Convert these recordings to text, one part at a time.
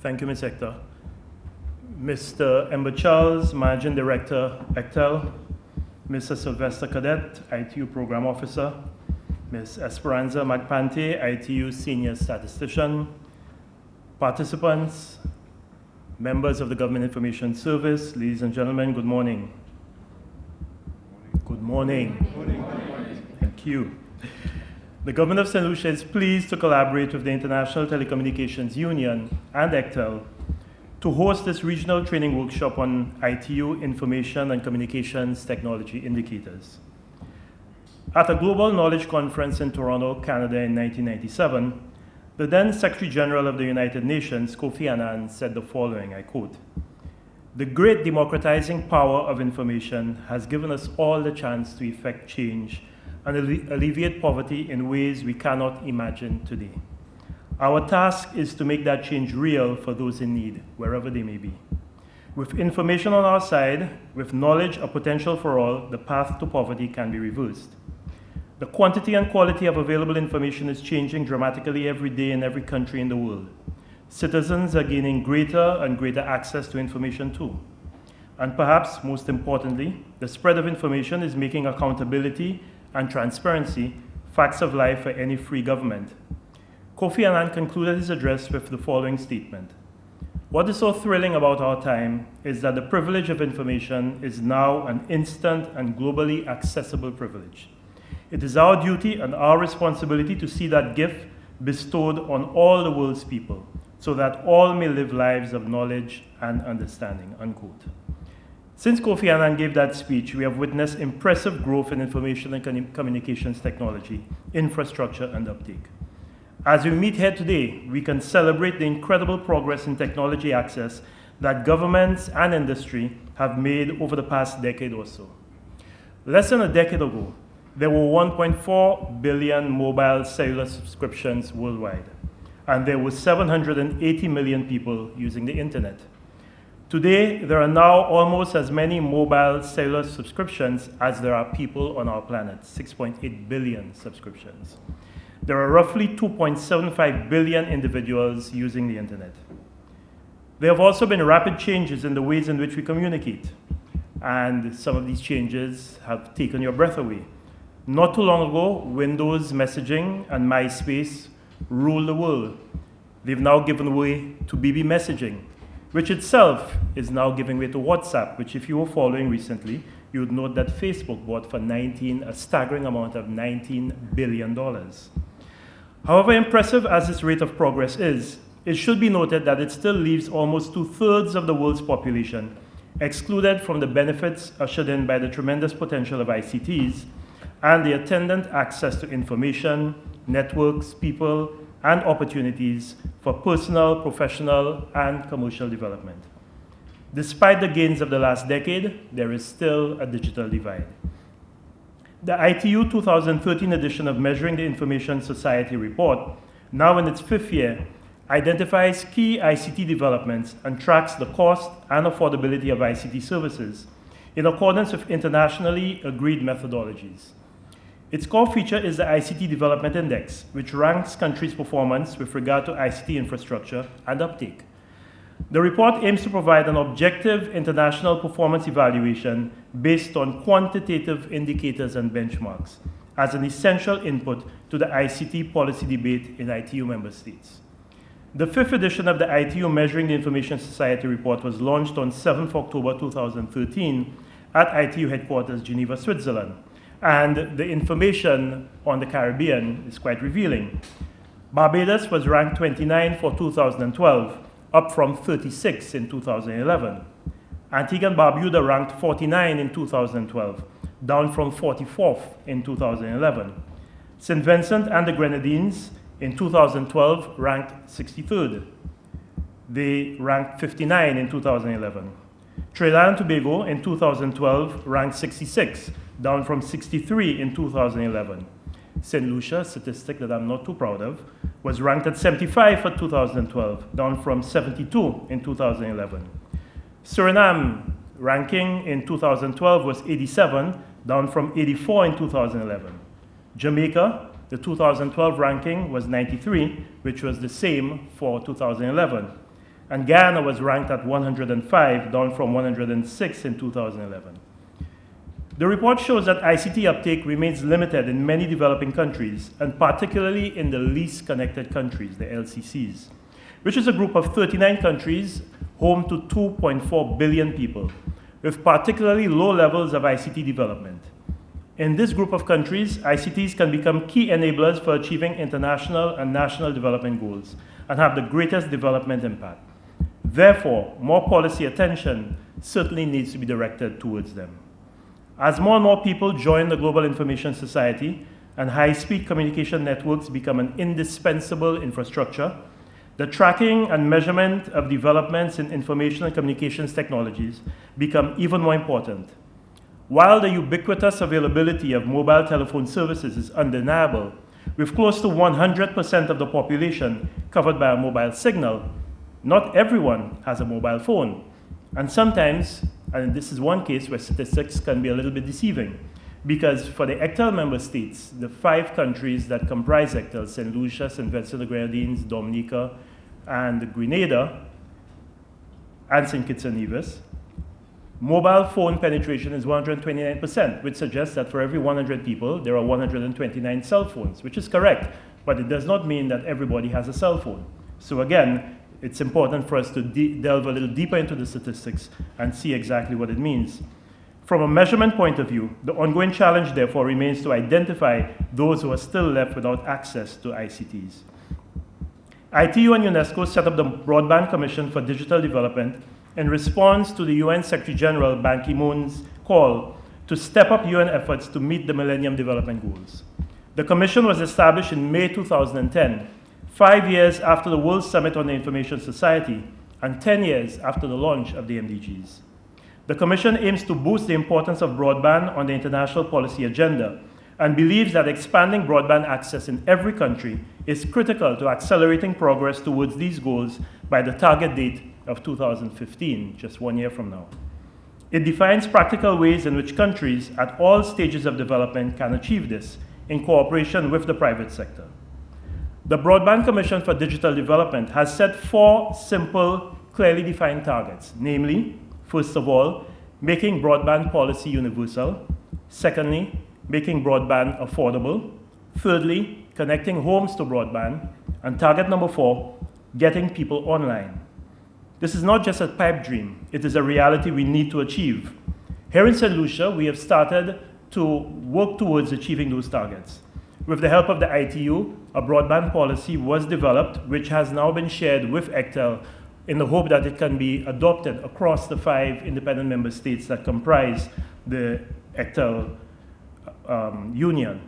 Thank you, Ms. Hector. Mr. Ember Charles, Managing Director, ECTEL. Mr. Sylvester Cadet, ITU Program Officer. Ms. Esperanza Magpante, ITU Senior Statistician. Participants, members of the Government Information Service, ladies and gentlemen, good morning. Good morning. Good morning. Thank you. The Government of St. Lucia is pleased to collaborate with the International Telecommunications Union and ECTEL to host this regional training workshop on ITU information and communications technology indicators. At a global knowledge conference in Toronto, Canada in 1997, the then Secretary General of the United Nations, Kofi Annan, said the following, I quote, "The great democratizing power of information has given us all the chance to effect change and alleviate poverty in ways we cannot imagine today. Our task is to make that change real for those in need, wherever they may be. With information on our side, with knowledge or potential for all, the path to poverty can be reversed. The quantity and quality of available information is changing dramatically every day in every country in the world. Citizens are gaining greater and greater access to information too. And perhaps most importantly, the spread of information is making accountability and transparency facts of life for any free government." Kofi Annan concluded his address with the following statement: "What is so thrilling about our time is that the privilege of information is now an instant and globally accessible privilege. It is our duty and our responsibility to see that gift bestowed on all the world's people, so that all may live lives of knowledge and understanding," unquote. Since Kofi Annan gave that speech, we have witnessed impressive growth in information and communications technology, infrastructure, and uptake. As we meet here today, we can celebrate the incredible progress in technology access that governments and industry have made over the past decade or so. Less than a decade ago, there were 1.4 billion mobile cellular subscriptions worldwide, and there were 780 million people using the internet. Today, there are now almost as many mobile cellular subscriptions as there are people on our planet, 6.8 billion subscriptions. There are roughly 2.75 billion individuals using the internet. There have also been rapid changes in the ways in which we communicate, and some of these changes have taken your breath away. Not too long ago, Windows messaging and MySpace ruled the world. They've now given way to BB messaging, which itself is now giving way to WhatsApp, which if you were following recently, you would note that Facebook bought for a staggering amount of $19 billion. However impressive as this rate of progress is, it should be noted that it still leaves almost 2/3 of the world's population excluded from the benefits ushered in by the tremendous potential of ICTs and the attendant access to information, networks, people, and opportunities for personal, professional, and commercial development. Despite the gains of the last decade, there is still a digital divide. The ITU 2013 edition of Measuring the Information Society report, now in its 5th year, identifies key ICT developments and tracks the cost and affordability of ICT services in accordance with internationally agreed methodologies. Its core feature is the ICT Development Index, which ranks countries' performance with regard to ICT infrastructure and uptake. The report aims to provide an objective international performance evaluation based on quantitative indicators and benchmarks as an essential input to the ICT policy debate in ITU member states. The 5th edition of the ITU Measuring the Information Society report was launched on 7th October 2013 at ITU headquarters, Geneva, Switzerland. And the information on the Caribbean is quite revealing. Barbados was ranked 29 for 2012, up from 36 in 2011. Antigua and Barbuda ranked 49 in 2012, down from 44th in 2011. St. Vincent and the Grenadines in 2012 ranked 63rd. They ranked 59 in 2011. Trinidad and Tobago in 2012 ranked 66, down from 63 in 2011. St. Lucia, a statistic that I'm not too proud of, was ranked at 75 for 2012, down from 72 in 2011. Suriname ranking in 2012 was 87, down from 84 in 2011. Jamaica, the 2012 ranking was 93, which was the same for 2011. and Guyana was ranked at 105, down from 106 in 2011. The report shows that ICT uptake remains limited in many developing countries, and particularly in the least connected countries, the LCCs, which is a group of 39 countries home to 2.4 billion people, with particularly low levels of ICT development. In this group of countries, ICTs can become key enablers for achieving international and national development goals and have the greatest development impact. Therefore, more policy attention certainly needs to be directed towards them. As more and more people join the global information society and high-speed communication networks become an indispensable infrastructure, the tracking and measurement of developments in information and communications technologies become even more important. While the ubiquitous availability of mobile telephone services is undeniable, with close to 100% of the population covered by a mobile signal, not everyone has a mobile phone. And sometimes, and this is one case where statistics can be a little bit deceiving, because for the ECTEL member states, the 5 countries that comprise ECTEL, St. Lucia, St. Vincent and the Grenadines, Dominica, and Grenada, and St. Kitts and Nevis, mobile phone penetration is 129%, which suggests that for every 100 people, there are 129 cell phones, which is correct, but it does not mean that everybody has a cell phone. So again, it's important for us to delve a little deeper into the statistics and see exactly what it means. From a measurement point of view, the ongoing challenge, therefore, remains to identify those who are still left without access to ICTs. ITU and UNESCO set up the Broadband Commission for Digital Development in response to the UN Secretary General Ban Ki-moon's call to step up UN efforts to meet the Millennium Development Goals. The Commission was established in May 2010, 5 years after the World Summit on the Information Society and 10 years after the launch of the MDGs. The Commission aims to boost the importance of broadband on the international policy agenda and believes that expanding broadband access in every country is critical to accelerating progress towards these goals by the target date of 2015, just 1 year from now. It defines practical ways in which countries at all stages of development can achieve this in cooperation with the private sector. The Broadband Commission for Digital Development has set 4 simple, clearly defined targets, namely, first of all, making broadband policy universal. Secondly, making broadband affordable. Thirdly, connecting homes to broadband. And target number 4, getting people online. This is not just a pipe dream, it is a reality we need to achieve. Here in St. Lucia, we have started to work towards achieving those targets. With the help of the ITU, a broadband policy was developed, which has now been shared with ECTEL in the hope that it can be adopted across the 5 independent member states that comprise the ECTEL union.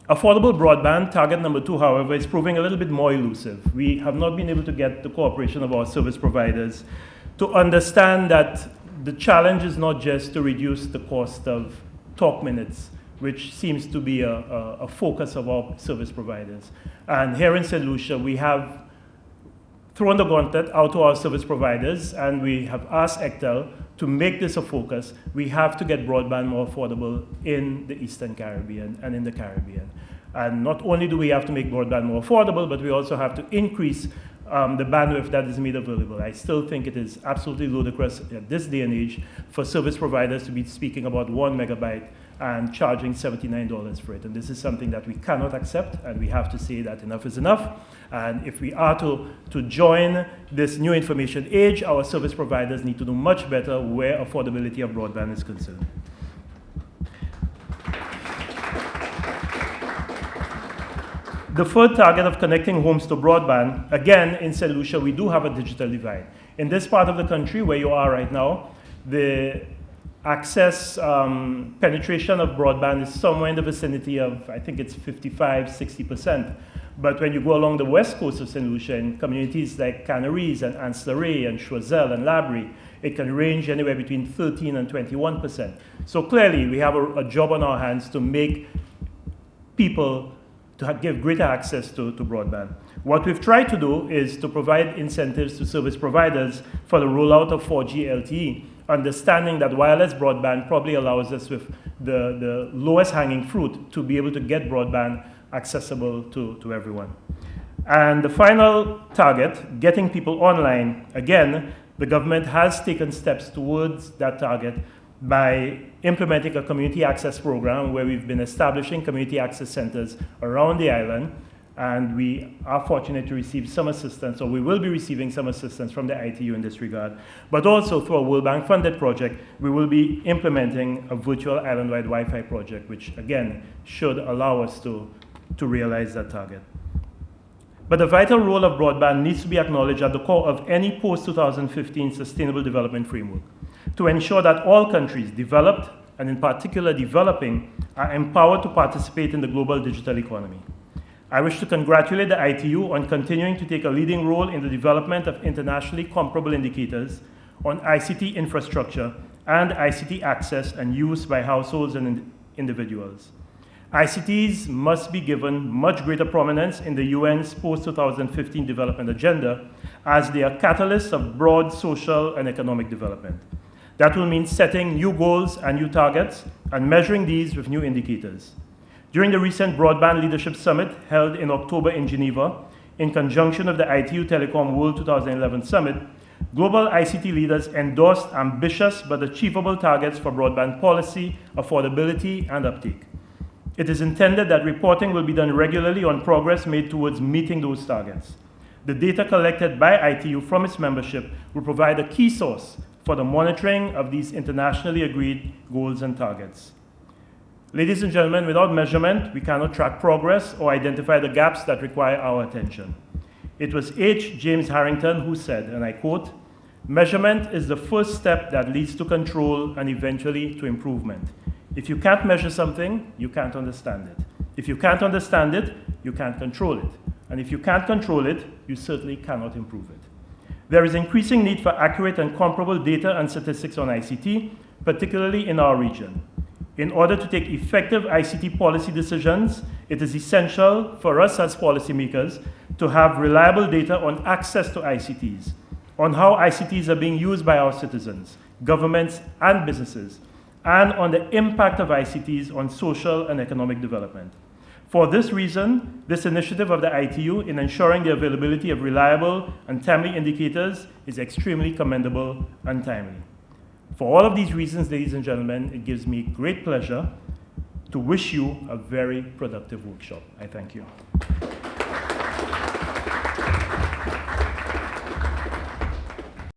Affordable broadband, target number 2, however, is proving a little bit more elusive. We have not been able to get the cooperation of our service providers to understand that the challenge is not just to reduce the cost of talk minutes, which seems to be a focus of our service providers. And here in St. Lucia, we have thrown the gauntlet out to our service providers, and we have asked ECTEL to make this a focus. We have to get broadband more affordable in the Eastern Caribbean and in the Caribbean. And not only do we have to make broadband more affordable, but we also have to increase the bandwidth that is made available. I still think it is absolutely ludicrous at this day and age for service providers to be speaking about 1 megabyte and charging $79 for it. And this is something that we cannot accept, and we have to say that enough is enough. And if we are to join this new information age, our service providers need to do much better where affordability of broadband is concerned. The third target of connecting homes to broadband, again, in St. Lucia, we do have a digital divide. In this part of the country where you are right now, the access penetration of broadband is somewhere in the vicinity of, I think it's 55, 60%. But when you go along the west coast of St. Lucia, in communities like Canaries and Anse-la-Raye and Choiseul and Labrie, it can range anywhere between 13 and 21%. So clearly, we have a job on our hands to make people to give greater access to broadband. What we've tried to do is to provide incentives to service providers for the rollout of 4G LTE, understanding that wireless broadband probably allows us with the lowest hanging fruit to be able to get broadband accessible to everyone. And the final target, getting people online, again, the government has taken steps towards that target by implementing a community access program where we've been establishing community access centers around the island, and we are fortunate to receive some assistance, or we will be receiving some assistance from the ITU in this regard. But also through a World Bank funded project, we will be implementing a virtual island-wide Wi-Fi project, which again should allow us to realize that target. But the vital role of broadband needs to be acknowledged at the core of any post-2015 Sustainable Development Framework to ensure that all countries, developed and in particular developing, are empowered to participate in the global digital economy. I wish to congratulate the ITU on continuing to take a leading role in the development of internationally comparable indicators on ICT infrastructure and ICT access and use by households and individuals. ICTs must be given much greater prominence in the UN's post-2015 development agenda as they are catalysts of broad social and economic development. That will mean setting new goals and new targets and measuring these with new indicators. During the recent Broadband Leadership Summit held in October in Geneva, in conjunction with the ITU Telecom World 2011 Summit, global ICT leaders endorsed ambitious but achievable targets for broadband policy, affordability, and uptake. It is intended that reporting will be done regularly on progress made towards meeting those targets. The data collected by ITU from its membership will provide a key source for the monitoring of these internationally agreed goals and targets. Ladies and gentlemen, without measurement, we cannot track progress or identify the gaps that require our attention. It was H. James Harrington who said, and I quote, "Measurement is the first step that leads to control and eventually to improvement. If you can't measure something, you can't understand it. If you can't understand it, you can't control it. And if you can't control it, you certainly cannot improve it." There is increasing need for accurate and comparable data and statistics on ICT, particularly in our region. In order to take effective ICT policy decisions, it is essential for us as policymakers to have reliable data on access to ICTs, on how ICTs are being used by our citizens, governments, and businesses, and on the impact of ICTs on social and economic development. For this reason, this initiative of the ITU in ensuring the availability of reliable and timely indicators is extremely commendable and timely. For all of these reasons, ladies and gentlemen, it gives me great pleasure to wish you a very productive workshop. I thank you.